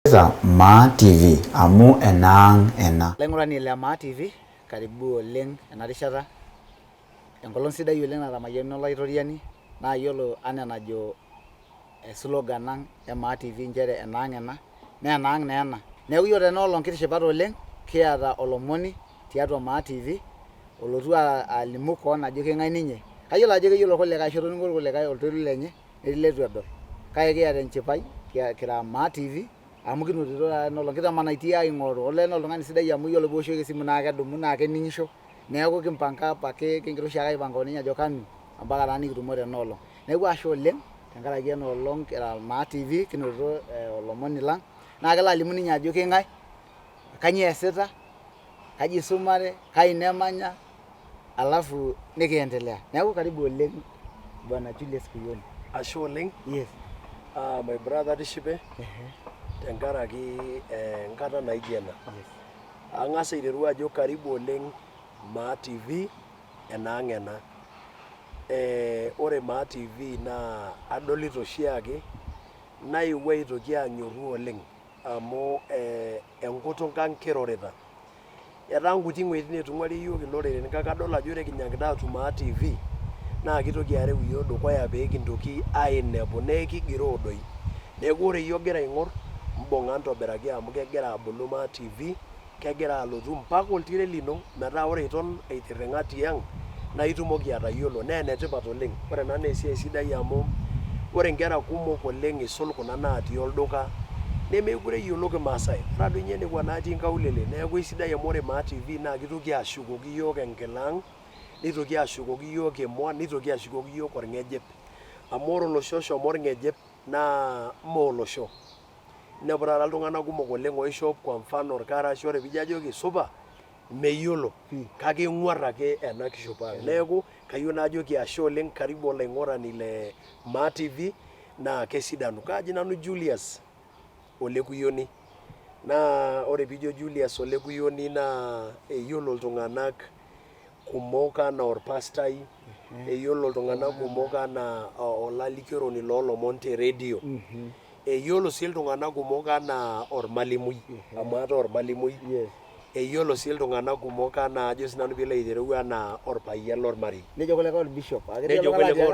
Ma TV amu enang ena. Laingurani le Ma TV karibu oleng ena rishata. Enkolong sidai oleng natamayiana olaitoriani naa yiolo anaa enajo slogan ang e Ma TV njere enang ena naa enang naa ena. Neeku yiolo tena olong kitishipat oleng kiata olomoni tiatua Ma TV olotu alimu koon ajo keng'ae ninye. Kayiolo ajo keyiolo irkulikae ashu etoningo irkulikae oltoilo lenye netii leitu edol. Kake kiata enchipai kira Ma TV amu kinotito enolong kitamanaitie aing'oru olee naa oltung'ani sidai amu yiolo piwoshoki esimu naa kedumu naa kening'isho neeku kimpanga apake kingira oshiake aipanga oninye ajo kanu ompaka taa nikitumo tena olong. Neeku ashe oleng tenkaraki ena olong kira Ma TV kinotito olomoni lang naa kelo alimu ninye ajo keng'ae, kanyio eesita, kaji isumare, kai nemanya alafu nikiendelea. Neeku karibu oleng Bwana Julius Kuyoni. Ashe oleng. Yes. My brother Tishipe. Tenkaraki enkata naijo ena. Ang'as aiteru ajo karibu oleng Ma TV enang ena. Ore Ma TV naa adolita oshiake naewuo aitoki anyorru oleng amu enkutuk ang kirorita. Etaa nkuti ng'uejitin etung'uari yiok iloreren kake adol ajo ore kinyakita atum Ma TV naa kitoki areu yiok dukuya pee kintoki ainepu nee kigiroo doi. Neeku ore yiok gira aing'orr mbung'a ntobiraki amu kegira abulu Ma TV, kegira alotu mpaka oltire lino metaa ore iton aitirring'a tiang' naa itumoki atayiolo naa enetipat oleng. Ore ena naa esiai sidai amu ore nkera kumok oleng isul kuna natii olduka nemekure eyiolo Kimaasai. Ore doi ninye nekwa natii nkaulele neeku esidai amu ore Ma TV naa kitoki ashukoki yiok enkila ang', nitoki ashukoki yiok emua, nitoki ashukoki yiok orng'ejep. Amu ore olosho oshomo orng'ejep naa mee olosho. Inepu taata iltung'anak kumok oleng oishop kwa mfano irkarash ore piijo ajoki supa meyiolo kake eng'uarr ake ena kishopo ang'. Neeku kayieu naajoki ashe oleng karibu olaing'urani le Ma TV naa kesidanu. Kaaji nanu Julius ole Kuyoni. Naa ore piijo Julius ole Kuyoni naa eyiolo iltung'anak kumok anaa orpastai, eyiolo iltung'anak kumok anaa olalikioroni loolomon te radio. Eyiolo sii iltung'anak kumok anaa ormalimui amu aata ormalimui. Eyiolo sii iltung'anak kumok anaa ajo sinanu piilo aitereu anaa orpayian lormarei. Nejo kulikae orbishop. Nejo kulikae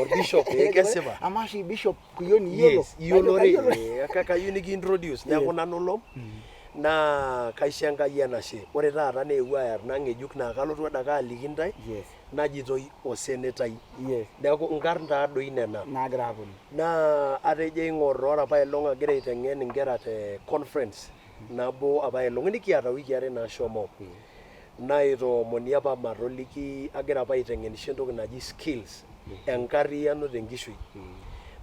orbishop kesipa. Ama oshi Bishop Kuyoni yiolo. Yiolore kayieu nikintroduce neeku nanu naa kaisho Enkai enashe. Ore taata neewuo aayar nang'ejuk naa kalotu adake aliki ntae najitoi osenetai. Neeku nkarn taadoi nena naagira aaponu. Naa atejo aing'orr ore apaelong agira aiteng'en inkera te conference nabo apaelong nikiata wiki are naashomo. Naitoomoni apa matoliki agira apa aiteng'enisho entoki naji skills, enkarriyiano tenkishui.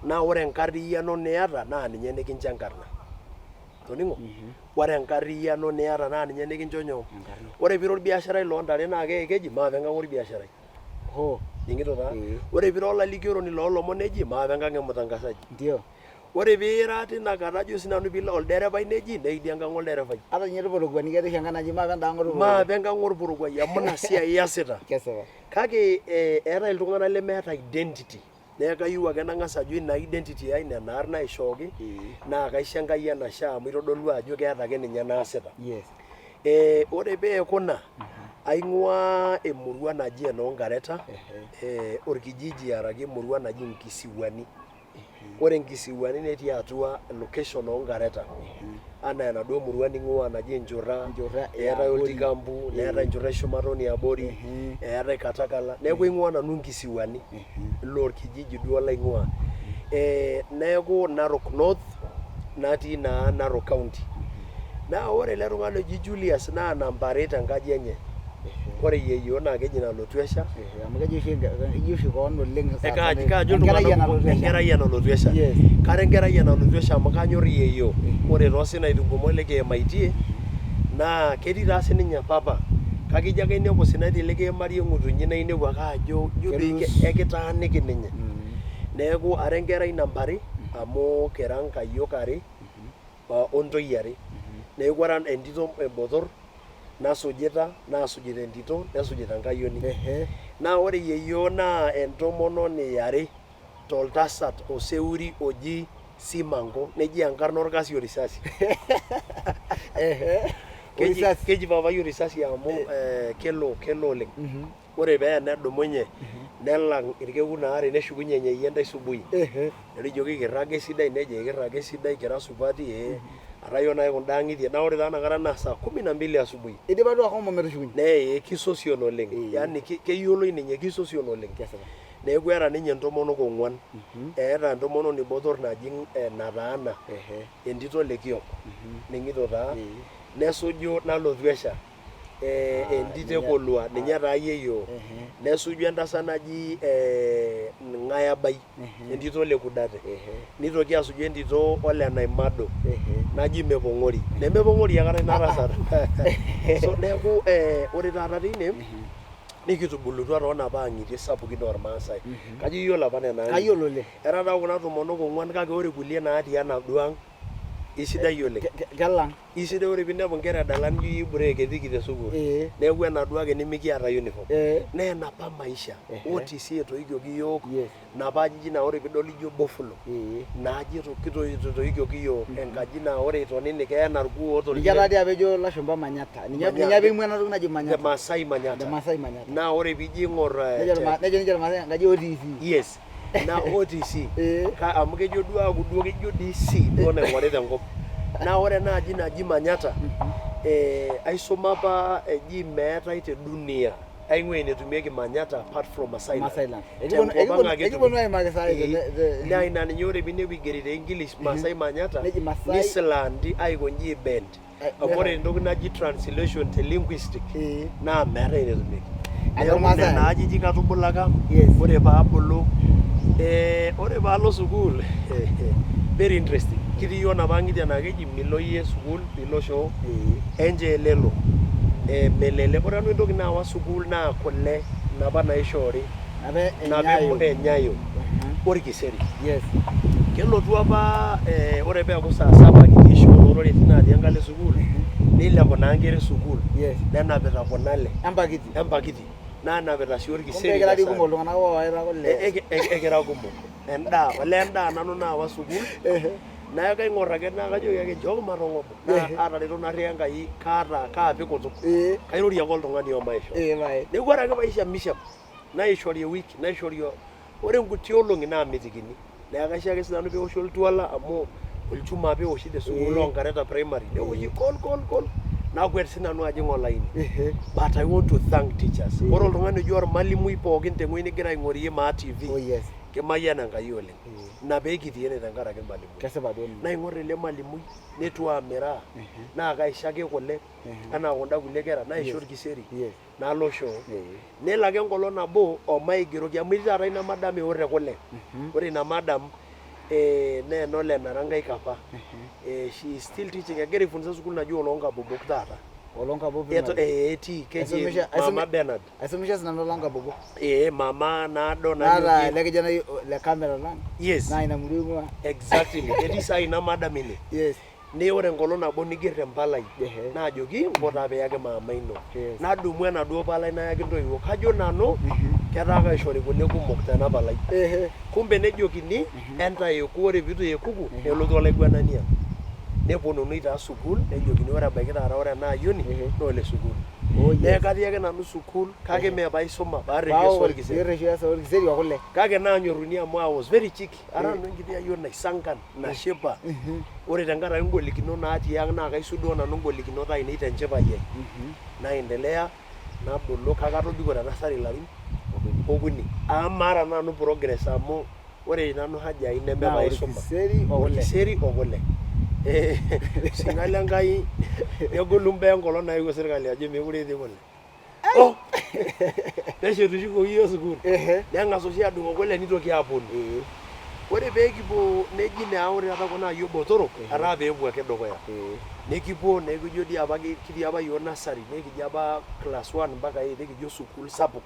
Naa ore enkarriyiano niata naa ninye nikincho enkarna. Toning'o? Ore enkarriyiano niata naa ninye nikincho nyoo? Ore piira orbiasharai loontare naa keji maape enkang' orbiasharai. Ning'ito taa? Ore piira olalikioroni loolomon neji maape enkang' emutangasaji. Ndio. Ore piira tinakata ajo sinanu piilo olderefai neji neidi enkang' olderefai. Ata ninye irporokuani ketii oshi enkae naji maape endaang' orporokuai. Maape enkang' orporokuai amu ina siai iasita. Kesipa. Kake eetae iltung'anak lemeeta identity. Neeku kayieu ake nang'as ajo ina identity ai nena arn naishooki naa kaisho Enkai enashe amu itodolu ajo keeta ake ninye naasita. Ore peekuna aing'ua emurua naji enoonkareta orkijiji araki emurua naji Nkisiwani. Ore Nkisiwani netii atua location oonkareta anaa enaduo murua ning'ua naji Enchurra, eetae Oltikambu, neetae Enchurra eshumata oniabori, eetae Katakala. Neeku aing'ua nanu Nkisiwani ilo orkijiji duo laing'ua. Neeku Narok North natii naa Narok County. Naa ore ele tung'ani oji Julius naa namba are tenkaji enye. Ore yeyio naa keji nalotu esha. Amu keji oshi koon oleng. Kaajo iltung'anak enkerai enalotu esha. Kara enkerai enalotu esha amu kanyorr yeyio. Ore toosinaiti kumok likiimaitie naa ketii taa sininye papa. Kake ijo ake inepu sinaiti likiimarie ng'utunyi naa inepu ake ajo doi ekitaaniki ninye. Neeku ara enkerai namba are amu kira nkayiok are ontoyie are. Neeku ara entito botorr nasujita entito nesujita enkayioni. Naa ore yeyio naa entomononi yare toltasat oseuri oji Simango neji enkarna orkasi orisasi. Keji papai orisasi amu kelo oleng. Ore pee nedumunye nelang irkekun aare neshukunye nyeyie entai subuhi. Nerijoki kirrage sidai nejo kirrage sidai kira supati arayo nae kunda ang'itie na ore taa nakata naa saa 12 asubuhi. Idipa duo ahomo metushukunye. Nee kisosion oleng. Yaani keyioloi ninye kisosion oleng. Neeku era ninye ntomonok 4. Eeta ntomononi botor naji nataana. Entito lekiok. Ning'ito taa. Nesuju nalotu esha. Entito kolua ninye taa yeyio. Nesuju entasat naji Ngayabai. Entito lekudate. Nitoki asuju entito ole Naimado. Naji Mepong'ori. Nemepong'ori akata ina tasat. So neeku ore taata tine nikitubulutua toonapa ang'itie sapukin ormaasai. Kajo iyiolo apa nena ang'itie? Kayiolo oleng. Era taa kuna tomonok 4 kake ore kulie natii enaduo ang' isidai oleng. Kelang. Isidai ore pinepu nkera edala nijo break etiki te sukuul. Neeku enaduo ake nemikiata uniform. Nee enapa maisha. OTC etoikioki yiok. Napa ajijik naa ore pidol ijo Buffalo. Naaji kitoikioki yiok. Enkaji naa ore itonini keena irkuo otoriki. Ninye taadii apa ejo lashumba Manyata. Ninye apa ing'ua ena toki naji Manyata. The Masai Manyata. The Masai Manyata. Naa ore piijo ing'or nejo ninche irmaasai enkaji OTC. Yes. Na OTC. Amu kejo duo aku duo kejo DC duo naing'orita enkop. Na ore naaji naji Manyata aisoma apa eji meetai te dunia aing'ua enetumieki Manyata apart from Masailand. Ekiponu aimaki saa naa ina ninye ore piinepu igeri te English Masai Manyata nislandi aikonji ibend. Ore entoki naji translation te linguistic naa meetai enetumieki. Nena ajijik atubulaka. Ore paabulu ore paalo sukuul very interesting. Kitii yiok napa ang'itie naa keji milo yie sukuul pilo shoo enje lelo melele. Ore nanu entoki naawa sukuul naa kule napa naishoori nabo enyayo orkiseri. Kelotu apa ore peeku saa 7 kitii shoo olorere natii enkalo sukuul nilepu naa nkera sukuul nenapita kuna ale empakiti nanapita sii orkiseri. Ekira kumok endaa nanu naawa sukuul. Naa kaing'or ake naa kajoki ake nchooki matong'obo. Naa atareto narri Enkai kaapik kutuk. Kairorie ake oltung'ani omaisho. Neeku ore ake paisha mishap naishori ewiki naishori ore nkuti olong'i naamitikini. Neeku kaisho ake sinanu peoshi oltuala amu olchuma apa eoshi te sukuul oonkareta primary. Neoshi kol. Nakwet sinanu ajing olaini. But I want to thank teachers. Ore oltung'ani ojo ormalimui pookin teng'uei nigira aing'orie maa TV. Kemayian Enkai oleng. Ina peekitii ene tenkaraki irmalimuni. Kesipa duo. Naing'or ele malimui netu amiraa naa kaisho ake kule anaa kunda kulie kera naisho orkiseri nalo shoo. Nelo ake enkolong nabo omaigeroki amu etii taata ina madam eorre kule. Ore ina madam nee enole Narangai Kapa. She is still teaching egira aifunza sukuul naji Olonkabobok taata. Olonkabobok. Etii keji Mama Bernard. Aisumisha sinanu Olonkabobok. Mama naado najo le kijana le camera lang. Yes. Na ina murua. Exactly. Etii saa ina madam ine. Yes. Ne ore enkolong nabo niger empalai naajoki mpota peyaki maama ino. Nadumu enaduo palai nayaki ntoiwuo. Kajo nanu ketaa kaishori kule kumok tena palai. Kumbe nejokini entayeku ore piitu yekuku nelotu olaiguanania. Neponunui taa sukuul nejokini ore ebaiki taata ore ena ayioni naa ole sukuul. Neeku katii ake nanu sukuul kake mee paisuma paarreshu orkiseri okule. Kake naanyorruni amu I was very cheeky. Ara nanu enkiti ayioni naisankan nashipa. Ore tenkaraki ngolikinot natii ang' naa kaisudoo nanu ngolikinot ainei tenchipai ai. Naendelea nabulu kake atobiko te nasari ilarin okuni. Maata nanu progress amu ore nanu haja ai neme paisuma. Orkiseri okule. Sing'ali Enkai negolu mbaa enkolong naewuo sirkali ajo mekure etii kule. Neshetushukoki yiok sukuul. Neng'as oshi adung'o kule nitoki aaponu. Ore peekipuo neji naa ore taata kuna ayiok botorok etaa peepuo ake dukuya. Nekipuo nekijo dii apa kitii apa yiok nasari nekijo apa class 1 mpaka 8 nekijo sukuul sapuk.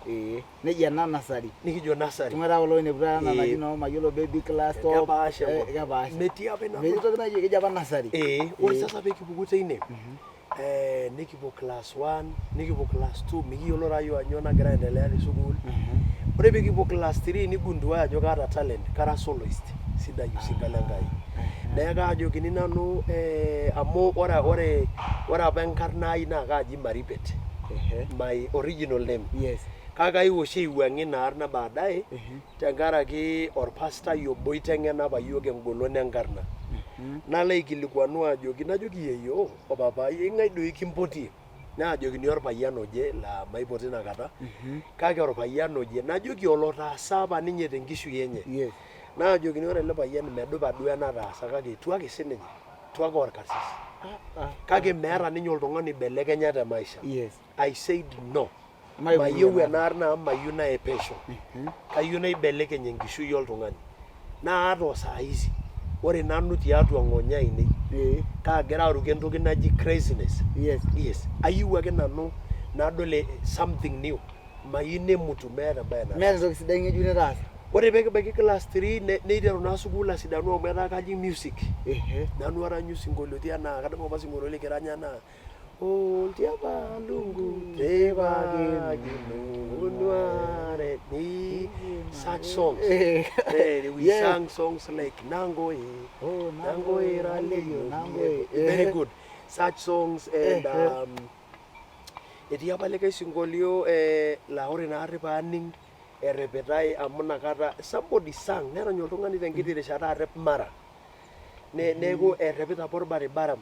Neji ena nasari. Nikijo nasari. Tung'ata kulo ineputua ena naji noo mayiolo baby class top. Kepaasha. Metii apa ina. Metii toki naji keji apa nasari. Ore sasa peekipuku teine nikipuo class 1 nikipuo class 2 mikiyiolo taa yiok ajo nagira aendelea te sukuul. Ore peekipuo class 3 nigundua ajo kaata talent kara soloist. sidai usinga lenkai neeku ajokini nanu amu ore apa enkarna ai naa kaaji Maripet my original name yes kake aiwoshie iwuang'i ina arna baadaye tenkaraki orpastai obo oiteng'ena apa yiok engolon enkarna nalo aikilikuanu najoki yeyio opapai ing'ae doi kimpotie naajokini orpayian oje laa maipoti inakata kake orpayian oje najoki olotaasa apa ninye tenkishui enye yes naajokini ore ele payian medupa duo enataasa kake etu ake sininye etu ake orkarsis kake meeta ninye oltung'ani belekenya te maisha yes I said no mayieu enarna mayieu nae pesho kayieu naibelekeny enkishui oltung'ani naa ata saa hizi ore nanu tiatua ng'onyo ainei kaagira aruke entoki naji craziness yes ayieu ake nanu nadol something new mayieu nemutu meeta bae meeta entoki sidai ng'ejuk nitaasa ore pekibaiki class 3 neiteru naa sukuul asidanu amu etaa kaji music nanu aranyu sinkolioiti enaa kadamu apa sinkolio likiranya naa oltiapa lungu tepakino ni such songs we sang songs like nangoe raleyo very good such songs and etii apa likae sinkolio la ore naarri paaning erepetai amu nakata somebody sang nerany oltung'ani tenkiti rishata arep mara neeku erepita apa orbaribara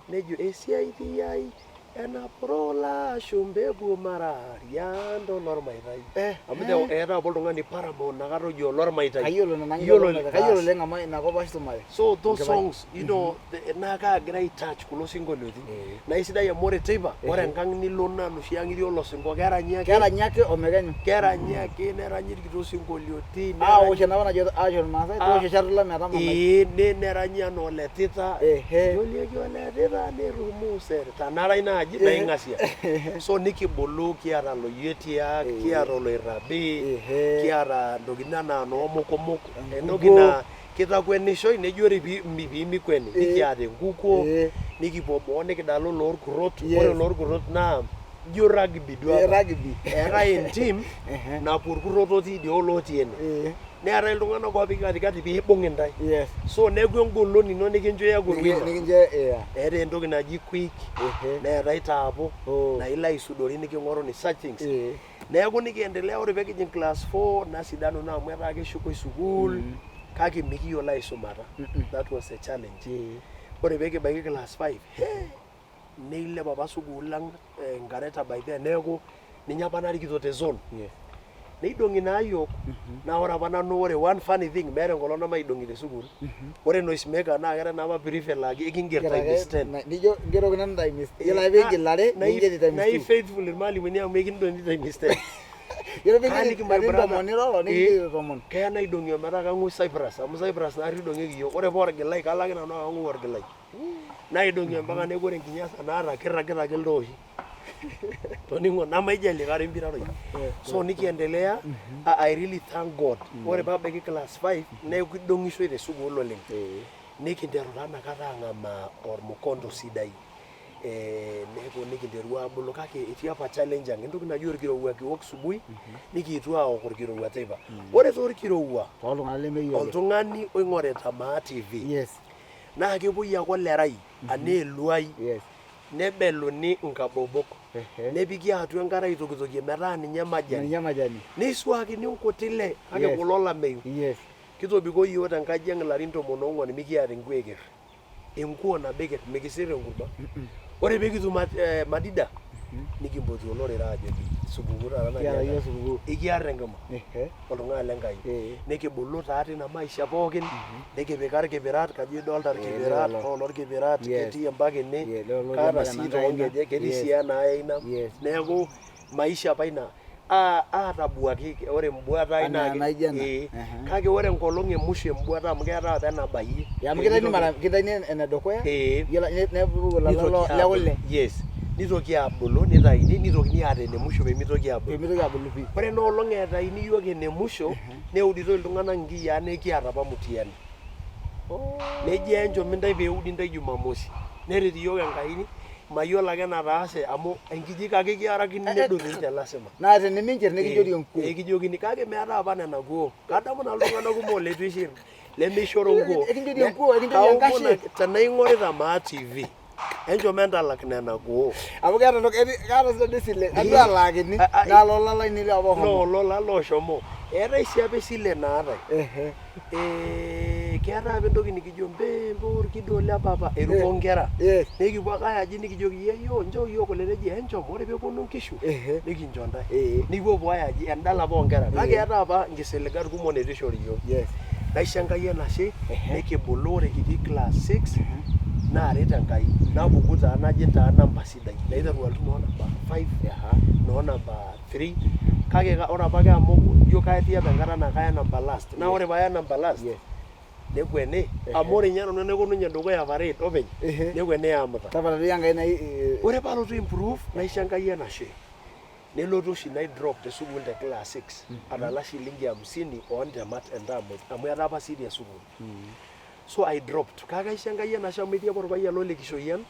nejo esiai tiai enaprola shumbebu mara riando lormaitai amu eeta apa oltung'ani Paramount nakata ojo lormaitai kayiolo lenga ama inakop asumare so those songs you know naa kaagira aitouch kulo sinkolioitin naa isidai amu ore teipa ore enkang nilo naa noshi ang'itie olosinko keranyi ake omekenyu keranyi ake neranyi irkito sinkolioitin awosh enapa najo aasho irmaasai toosho shatula metamamai neranyi anaa oletita jolieki oletita nerumuser tanarai naaji naing'asia so nikibulu kiata loyietiak kiata oloirabi kiata ntokitin anaa noomokomok entoki naa kitakwenishoi nejo piimikweni nikiata enkukuo nikipuo boo nikidalo loorkurrot ore loorkurrot naa ijo rugby duo eetai entim napuo irkurrot otii idie olotii ene neetai iltung'anak oopiki katikati piibung' intae so neeku engolon ino nikincho iyaku eeta entoki naji quick neetai taapo naa ilo aisudori niking'oru ni such things neeku nikiendelea ore pekijing class 4 nasidanu naa amu etaa keshukoi sukuul kake mikiyiolo aisumata that was a challenge ore pekibaiki class 5 neilep apa sukuul lang Ngareta by then neeku ninye apa narikito te zone neidong'i naa yiok naa ore apa nanu ore one funny thing meeta enkolong namaidong'i te sukuul ore noisemaker naa keeta naapa peripheral laa ekinger times 10 nijo ngerokino times yiolo ake piigilare ningeri times 2 na faithful irmalimuni amu ekindong'i times 10 yiolo piigilare tomon iroro nikigili tomon keya naidong'i ometaa kang'u Cyprus amu Cyprus naarri idong'ieki yiok ore poorgilai kalaki nanu kang'u orgilai naidong'i ompaka neeku ore enkinyasa naata kirragita ake iltooshi toningo namaijali kare mpiraroi so nikiendelea I really thank God ore pabaiki class 5 neeku idong'ishoi te sukuul oleng nikinteru taa nakata ang'amaa ormukondo sidai neeku nikinteru abulu kake etii apa challenge ang entoki naji orkirowua kiwok subui nikiitu aok orkirowua teipa ore toorkirowua oltung'ani oing'orita maa TV naa kepuoi ake olerai anaa eluai nebeluni nkabobok nepiki atua enkare aitokitokie metaa ninye majani neisuakini nkutile kake kulo lameyu kitobiko yiok tenkaji ang ilarin 14 mikiata enkuo enkuo nabo eker mikisir enkurma ore pekitum madida nikimpotu olorere ajoki supuku taata nakiata ikiarr enkima oltung'ani lenkai nikibulu taa tina maisha pookin nikipika irkipirat kaji idolta irkipirat olorkipirat ketii empaka ene kaata sii toonkejek ketii sii enaina neeku maisha apa ina atabuaki ore embuata ai naa kake ore enkolong emusho embuata amu keeta apa enabayie amu kitani enedukuya nepuku lelo lekule nitoki abulu nitaini nitokini aata enemusho peemitoki abulu pii ore enoolong eetaini yiok enemusho neuditoi iltung'anak nkiyiaa nekiata apa mutiani neji encho mintai peudi ntai Jumamosi neret yiok enkaini mayiolo ake nataase amu enkijik ake kiarakini nedoti ninche lasima naa tenimincher nikinchori enkuo ekijokini kake meeta apa nena kuo kadamu naa iltung'anak kumok leitu ishir Lemishoro nguo. Ekinjori nguo, ekinjori enkashe. Tenaing'orita maa TV. Encho mentalak nena kuo. Amu keeta sida disile. Adua alaakini. Nalo lalai nile apa homo. No, lola loshomo. Eetai sii apa esile naatai. Keetai apa entoki nikijo mbembo orkido le papa eruko nkera. Nikipuo ake aji nikijoki yeyio nchoo yiok kule neji enchom ore peeponu nkishu nikincho ntae. Nikipuo aji endala apa onkera. Kake eetai apa nkisiligat kumok neitu ishori yiok. Naisho Enkai enashe nikibulu ore kitii class 6 naaret Enkai napuku taa najing taa namba sidai. Naiteru alotu noo namba 5 noo namba 3 kake ore apake amu ijo katii apa enkata naa kaya namba last. Naa ore paaya namba last nekwene amu ore ninye nanu enaiko ninye dukuya parade openy nekwene amuta. Tapalari Enkai nai Ore palotu improve naisho Enkai enashe. Nelotu oshi naidrop te sukuul te class 6 adala shilingi 50 oontemat entamoi amu etaa apa serious sukuul. So I dropped. Kake aisho Enkai enashe amu etii apa orpayian lekishoyian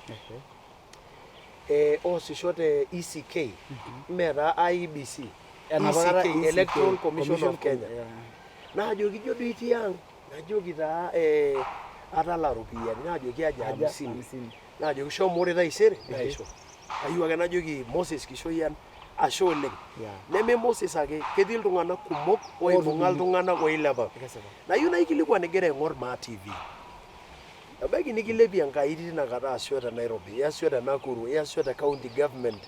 oosisho te ECK meeta IEBC. ECK Electoral Commission of Kenya. Naajoki ijo duo itii ang'. Najoki taa atala ropiyiani naajoki aja 50. Naajoki shomo ore taisere naisho. Ayieu ake najoki Moses Kishoyian ashe oleng. Neme Moses ake ketii iltung'anak kumok oibung'a iltung'anak oilepa. Nayieu naikilikuan egira aing'orr maa TV. Ebaiki nikilepie Enkai tina kata aasisho te Nairobi, iasisho te Nakuru, iasisho te county government,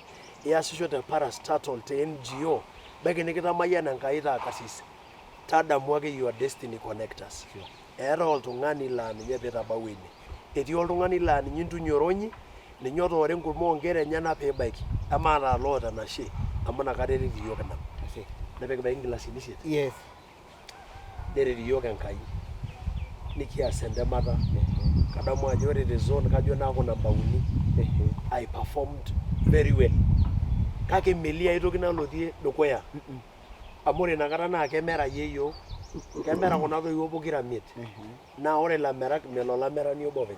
iasisho te parastatal te NGO. Ebaiki nikitamayian Enkai taa kasis. Tadamu ake your destiny connectors. Eeta oltung'ani laa ninye piitabau ene. Etii oltung'ani laa ninye intunyoronyi, ninye otoora enkurma oonkera enyenak peebaiki. Amaa taa loota enashe amu inakata eret iyiok ina. Nepikibaiki nkilasini 8. Neret iyiok Enkai. Nikias entemata. Kadamu ajo ore te zone kajo naaku namba 3. I performed very well. Kake melia aitoki nalotie dukuya. Amu ore inakata naa kemera yeyio. Kemera kuna toiwuo pokira 5. Naa ore lamerak melo lamerani obo openy.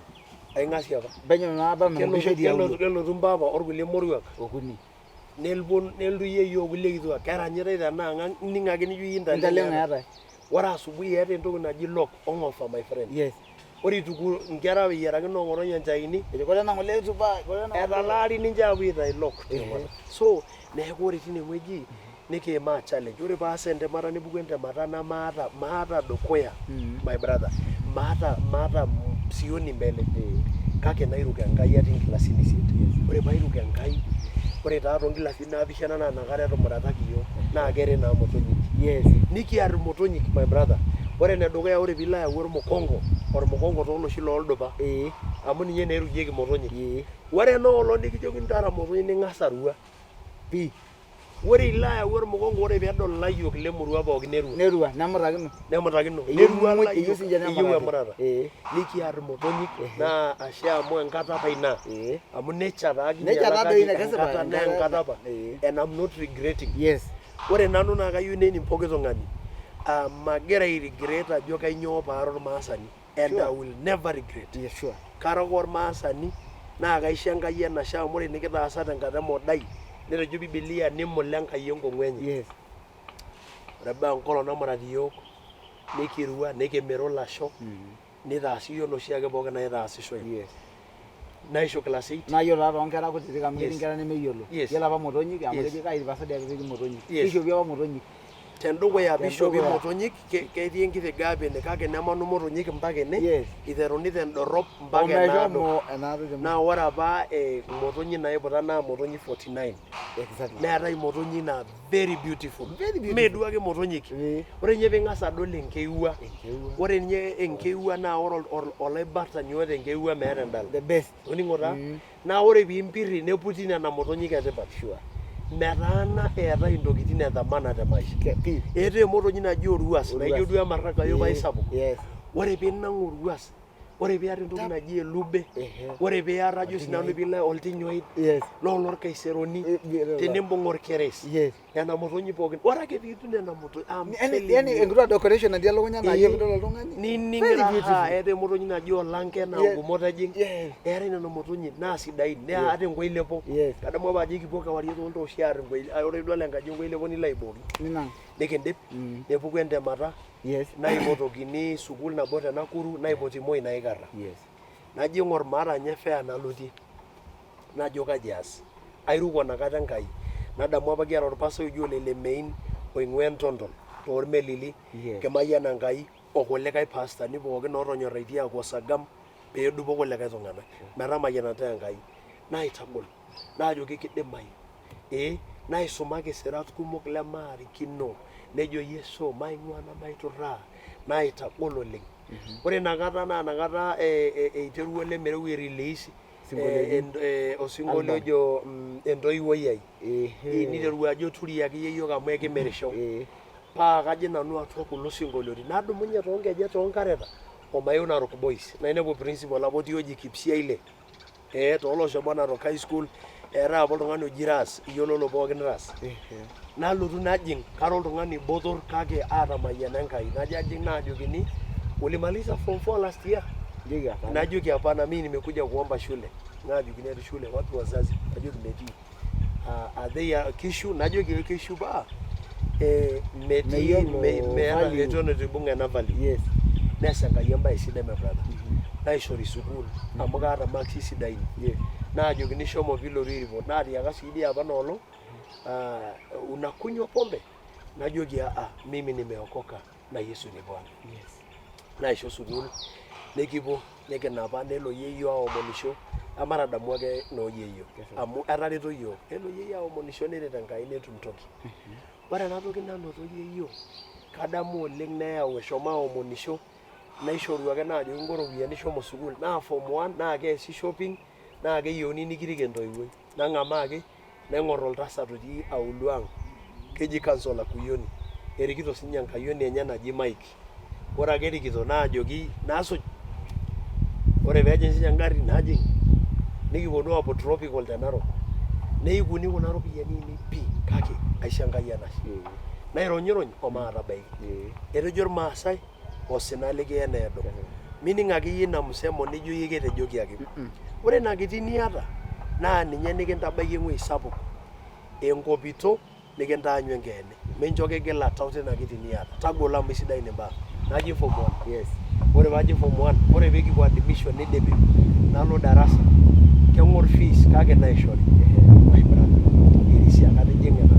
Aing'asie apa. Penyo naapa mekisho diaulo. Kelotu mpapa orkulie moruak. Okuni. Neltu yeyio kulie kituak. Keranyitai tenang' ining' ake nijo iyie Intaleng eetai. Ore asubuhi eeta entoki naji lock ong'ofa my friend. Ore ituku nkera eyiarakino ng'otonye enchaini. Kore ena ng'ole tupa. Etalaari ninche apuo aitai lock. So neeku ore tine wueji nikiimaa challenge. Ore paas entemata nipuku entemata maata dukuya my brother. Maata sioni mbele. Kake nairuk Enkai atii nkilasini 8. Ore pairuk Enkai ore taa toonkilasini 7 naa nakata etumurataki iyiok naa keret naa motonyik. Nikiar motonyik my brother. Ore enedukuya ore piilo ayau ormukongo tooloshi looldupa. Amu ninye naa erujieki motonyik. Ore enoolong nikijokini taara motonyik ning'as arua. Ore ilo ayau ormukongo ore peedol ilayiok lemurua pookin nerua. Nemutakino. Nerua ilayiok iyieu emurata. Nikiar motonyik naa ashe amu enkata apa ina. Amu nature taa kinyalakaki naa enkata apa. And I'm not regretting. Ore nanu naa kayieu nening pooki tung'ani. Magira ai-regret ajo kainyoo paara ormaasani. And I will never regret. Kara ake ormaasani naa kaisho Enkai enashe amu ore nikitaasa tenkata emodai netejo Biblia nimula Enkai enkong'u enye. Ore ebaya enkolong namurati iyiok nikirua nikimiru ilasho nitaasi iyiok noshiake pooki naitaasishoi. Naisho class 8. Naa yiolo taa toonkera kutitik amu ketii nkera nemeyiolo. Yiolo apa motonyik amu keji kaipasa dii ake motonyik. Kishopi apa motonyik. Tendukuya piishopi motonyik ketii enkitigaa ene kake nemanu motonyik mpaka ene iteruni tendorrop mpaka enaado. Naa ore apa motonyik naiputa naa motonyik 49. Neetai motonyik naa very beautiful. Mee duo ake motonyik. Ore ninye piing'as adol enkeua. Ore ninye enkeua naa ore olaibartani oota enkeua meeta endala. The best. Oning'o taa? Naa ore piimpirri neputi nena motonyik etipat. Metaana eetai intokitin edhamana te maisha. Eetai emotonyi naji oruas naijo duo emarrakayo paisapuk. Ore piinang'u oruas, ore piiyata entoki naji elube, ore piiyata ajo sinanu piilo oltinyoid, loolorkaiseroni, tenimbung' orkeres. Nena motonyi pookin. Ore ake piitum nena motonyi yaani enkituaa decoration natii elukunya naa iyie pidol oltung'ani. Nining' raha eetai emotonyi naji olanke naa ngumot ejing'. Eetai nena motonyi naa sidain neeta enkoilepo. Kadamu apa ajo kipuo kewarie tooltooshi aar enkoilepo. Ore idol enkaji enkoilepo nilo aibooki. nikindip nepuku entemata naipotokini sukuul nabo te Nakuru naipoti Moi naikarra naji ng'or maata nye fare nalotie najo kaji aas airuko nakata Enkai nadamu apa kiata orpasai oji Ole Lemein oing'ua Entonton toormelili kimayian Enkai okulikae pastani pookin ootonyorraitie aapuo Sagam peedupo kulikae tung'anak metamayianata Enkai naitagol naajoki kidimayu naisumaki sirat kumok lemaarikino nejo Yesu maing'ua namaiturraa naitagol oleng. Ore inakata naa inakata eiterua Ole Mereu erelease osinkolio ojo entoiwuoi ai niterua ajo turi akeyie yiok amu ekimirisho paa kaji nanu atua kulo sinkolioitin nadumunye toonkejek toonkareta omayeu Narok Boys nainepu principal apa otii oji Kipsiaile tooloshomo Narok High School eetai apa oltung'ani oji Ras iyiololo pookin Ras nalotu najing kara oltung'ani botorr kake aatamayiana Enkai najo ajing naajokini ulimaliza form 4 last year najoki hapana mimi nimekuja kuomba shule najokini ati shule wapi wazazi najoki metii adheya kishu najoki kishu ba metii meeta letono tibunga ena valley nesa Enkai embaye sidai my brother naishori sukuul amu kaata marks sidain naajokini shomo piilotu report naatiaka sii dii apa noolong unakunywa pombe najoki mimi nimeokoka na Yesu ni Bwana naisho sukuul nikipuo nikinapa nelo yeyio aomonisho amatadamu ake nooyeyio amu etareto yiok nelo yeyio aomonisho neret Enkai netum toki ore ena toki nanoto yeyio kadamu oleng neyau eshomo aomonisho naishoru ake naajoki ngoropiyiani shomo sukuul naa form 1 naa keesi shopping naa keyieuni nikirik entoiwuoi nang'amaa ake naing'orr oltasat otii auluang keji Councilor Kuyoni erikito sinye enkayioni enye naji Mike ore ake erikito naajoki naasuj ore peejing sinye engarri najing nikiponu aapuo tropical te Narok neikuni kuna ropiyiani pii kake aisho Enkai enashe naironyirony omaatabaiki etejo irmaasai osina likiya needo mining akeyie ina msemo nijo yie ketejoki ake ore ina kiti niata naa ninye nikintabaiki ewuei sapuk enkopito nikintaanyu enkeene mincho kigila tau tina kiti niata tagolo amu sidai imbaa naji form 1 ore paaji form 1 ore peekipuo admission nidipi nalo darasa keng'orr fees kake naishori my brother irisia katijing'a ena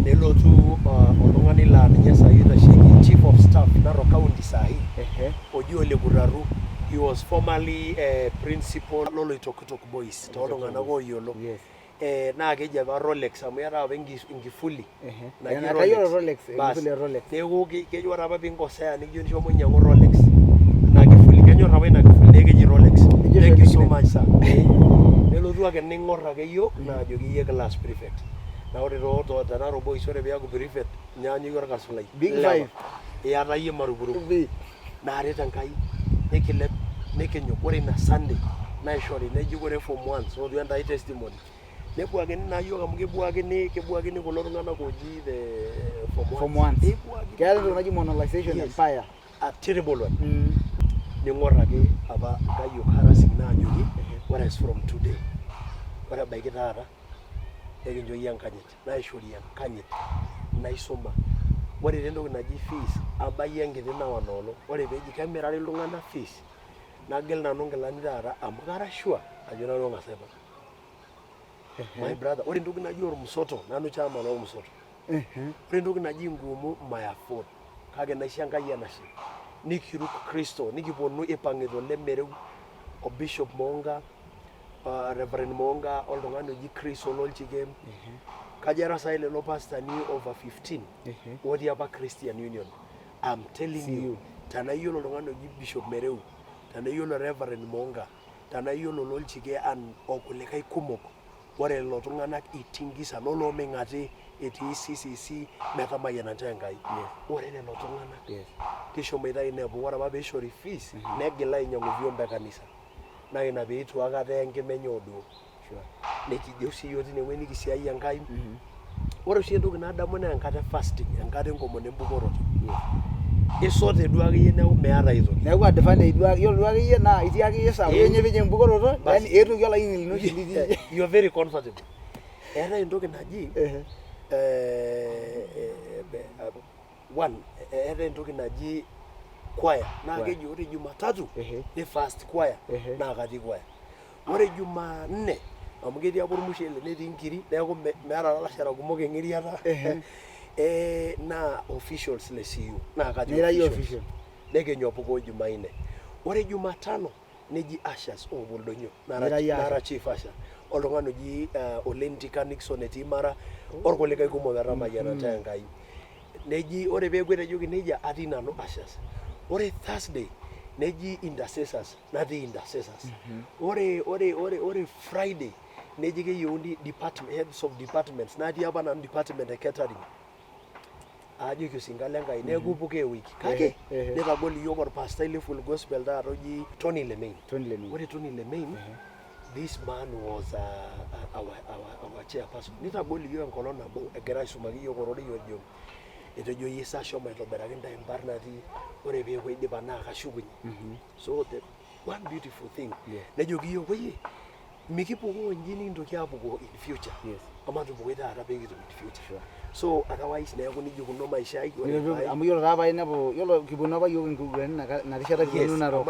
nelotu oltung'ani laa ninye saa hii oitasheki chief of staff Narok County saa hii oji Ole Kuraru he was formerly principal loloitokitok boys tooltung'anak ooyiolo naa keji apa Rolex amu eeta apa enkifuli naji Rolex neeku kejo ore apa piinkosea nikijo nishomo inyang'u Rolex ina kifuli kenyorr apa ina kifuli neeku keji Rolex thank you so much sir nelotu ake ning'orr ake yiok naajoki iyie class prefect na ore te Narok Boys ore peeku prefect nyaanyuki orkasulai big 5 iyata yie marupurupu naaret Enkai nikilep nikinyok ore ina Sunday naishori neji ore form 1 so duo entai testimony nepuakini naa yiok amu kebuakini kulo tung'anak oji the form 1 keeta entoki naji monetization empire a terrible one ning'orr ake apa Kayiok harassing naajoki ore as from today ore ebaiki taata ekincho yie enkanyit naishori enkanyit naisuma ore entoki naji fees abayie enkiti nawa noolong ore peeji kemirari iltung'anak fees nagil nanu nkilani taata amu kara sure ajo nanu eng'as aipang my brother ore entoki naji ormusoto nanu chama lormusoto ore entoki naji ngumu my afford kake naisho Enkai enashe nikiruk Kristo nikiponu ipang'ita Ole Mereu o Bishop Monga Reverend Monga oltung'ani oji Chris Ololchikem kajo era sai lelo pastani over 15 otii apa Christian Union I'm telling you tanayiolo oltung'ani oji Bishop Mereu tanayiolo Reverend Monga tanayiolo Ololchike okulikae kumok ore lelo tung'anak itingisa loloming'ati etii CCC metamayianata Enkai ore lelo tung'anak kishomoita inepu ore apa peishori fees negila ainyang'u vyombo kanisa na ina peitu akata enkimenye oduo nekijo sii yiok tinewueji nikisiai Enkai ore oshi entoki nadamu naa enkata fasting enkata enkomono embukoroto isote duo akeyie neeku meeta aitoki neeku advantage duo yiolo duo akeyie naa itii akeyie saa wenye pejing embukoroto yani eetuoki olaini lino litii you are very comfortable eetai entoki naji one eeta entoki naji choir naa keji ore Jumatatu ni first choir naa katii choir. Ore Jumanne amu ketii apa ormushele netii nkiri neeku meeta lalashara kumok eng'iriata naa officials le CU naa katii official nekenyu opuko Jumanne. Ore Jumatano neji ushers oboldonyo nara chief usher oltung'ani oji Olentika Nixon etii Mara orkulikae kumok etamayianata Enkai. Neji ore peeku etejoki nejia atii nanu ushers. Ore Thursday neji intercessors natii intercessors. Ore Friday neji keyieuni heads of departments natii apa nanu department e catering. Ajo kiosinga lenkai neeku puke wiki kake netagol iyiok orpastai le full gospel taata oji Tony Lemain. Ore Tony Lemain this man was our chairperson. Netagol iyiok enkolong nabo egira aisumaki iyiok ororei ojo etejo Yesa shomo aitobiraki ntae mbar natii ore peeku idipa naa kashukunye. So the one beautiful thing nejoki iyiok oye mikipuku inji nikintoki apuku in future. Ama tupuku taata peekitum in future. So otherwise neeku nijio kuno maisha ai amu yiolo taapa inepu yiolo kiponu apa yiok inkugurani narishata kiponu Narok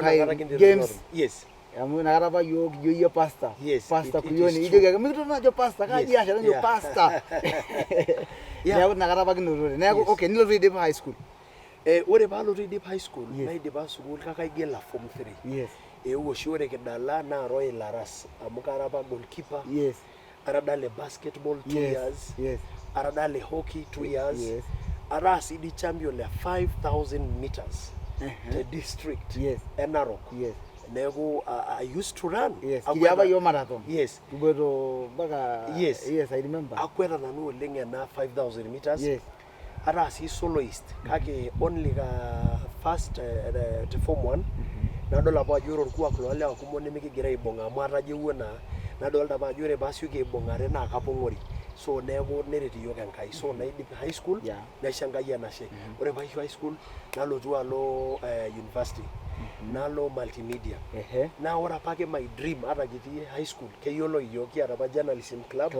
games amu inakata apa yiok ijo yie pastor Kuyoni ijoki ake mikitoni ajo pastor kaji asha njo pastor neeku inakata apa kinotore neeku okay nilotu aidip high school. Ore paalotu aidip high school naidipa sukuul kake aigila form 3 oshi ore kidala naa Royal Aras amu kara apa goalkeeper aradale basketball 2 years aradale hockey 2 years Aras idi champion le 5000 meters the district Narok. Neeku I used to run. Kiyaba yo marathon. Kubeto baka I remember. Akweta nanu oleng ena 5000 meters. Aras is soloist kake only first to form 1 nadol apa ajo ore orkuak lolewa kumok nemikigira aibung'a amu atajeuo naa nadolta apa ajo ore paasioki aibung'are naa kapong'ori. So neeku neret iyiok Enkai. So naidip high school naisho Enkai enashe. Ore paisho high school nalotu alo university nalo multimedia. Naa ore apake my dream ata kitii high school keyiolo iyiok kiata apa journalism club.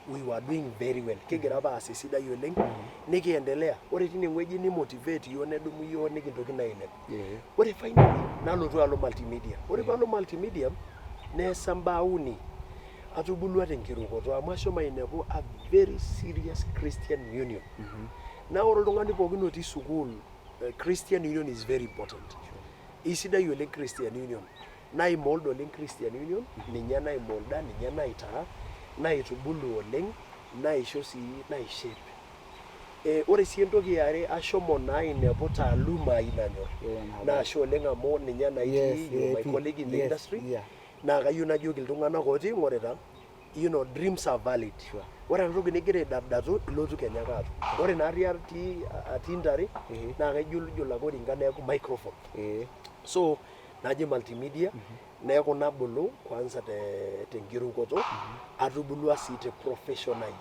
We were doing very well. Kigira apa aas esidai oleng nikiendelea. Ore tine wueji ni motivate iyiok nedumu iyiok nikintoki naa ailep. Ore finally nalotu alo multimedia. Ore palo multimedia neesa mbaa uni atubulua tenkirukoto amu ashomo ainepu a very serious Christian union. Naa ore oltung'ani pookin otii sukuul Christian union is very important. Isidai oleng Christian union. Naimold oleng Christian union ninye naimolda ninye naitaa naitubulu oleng naisho sii naishape. Ore sii entoki yare ashomo naa ainepu taaluma ai nanyor. Naasho oleng amu ninye naitii my colleague in the industry. Naa kayieu najoki iltung'anak otii ng'orita dreams are valid. Ore entoki nigira aidardatu ilotu Kenya kaatu. Ore naari atii ntare naa kaijul ake oringa neeku microphone. So naji multimedia neeku nabulu kwanza tenkirukoto atubulua sii te professional.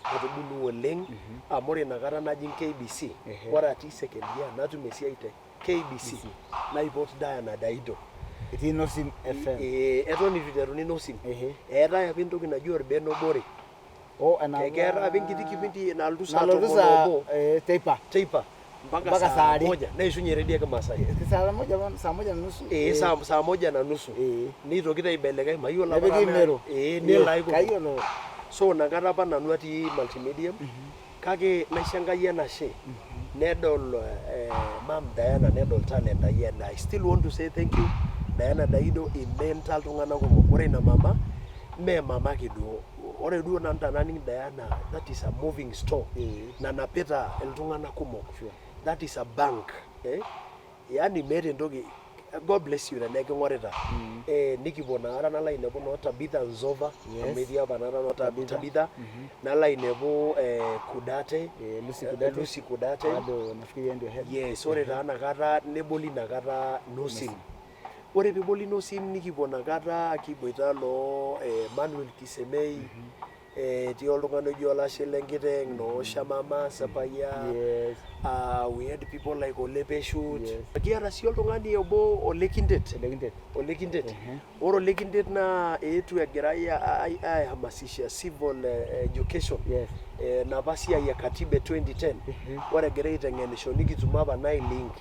Atubulu oleng amu ore inakata najing KBC ore atii second year natum esiai te KBC naipot Diana Daido. Etii Nosim FM. Eton itu iteruni Nosim. Eetai apa entoki naji Orbeno Bore. Keeta apa enkiti kipindi nalotu saa tomon teipa mpaka saa moja neishunye redio ake Masai. Saa moja na nusu. Saa moja na nusu. Nitoki taibelekeny mayiolo apa. Kayiolo. So nakata apa nanu atii multimedia kake naisho Enkai enashe. Nedol Mam Diana nedol talent ai and I still want to say thank you Diana Daido imenta iltung'anak kumok. Ore ina mama me mama kiduo. Ore duo naning Diana that is a moving store. Nanapita iltung'anak kumok. That is a bank. Yani meeta entoki. God bless you na neking'orita. Nikipuo nakata nalo ainepu no Tabitha Nzova ametii apa nakata no Tabitha nalo ainepu Kudate Lucy Kudate. Yes, ore taa nakata neboli nakata Nosim. Ore piboli Nosim nikipuo nakata kiboita lo Manuel Kisemei ti oltung'ani oji Olashe Lenkiteng no Shamama Sapaya We had people like Ole Peshut. Yes. Kiata sii oltung'ani obo Ole Kindet. Ole Kindet. Ore Ole Kindet naa eetuo egirai aihamasisha civil education. Yes. Napa siai ya katiba 2010. Ore egira aiteng'enisho nikitum apa link.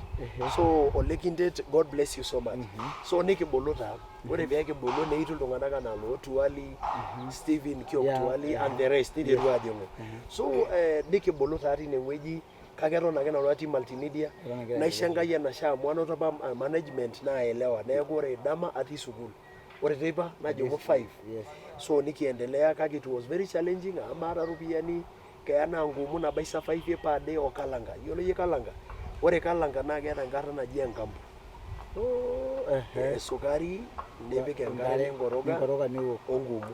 So Ole Kindet, God bless you so much. So nikibolo taa. Ore pee kibolo neitu iltung'anak anaa Tuali, Stephen Kiok Tuali and the rest niteru ajing'u. So nikibolo taa tinewueji kake eton ake nanu atii multimedia naisho Enkai enashe amu anoto apa management naelewa neeku ore dama atii sukuul ore teipa najing'u 5 so nikiendelea kake it was very challenging amaata ropiyiani keya naa ngumu nabaisa 5 per day o kalanga yiolo yie kalanga ore kalanga naa keeta enkarna naji enkampu sukari nipik enkare enkoroga ongumu.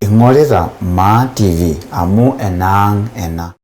Ing'orita MAA TV amu enaang ena.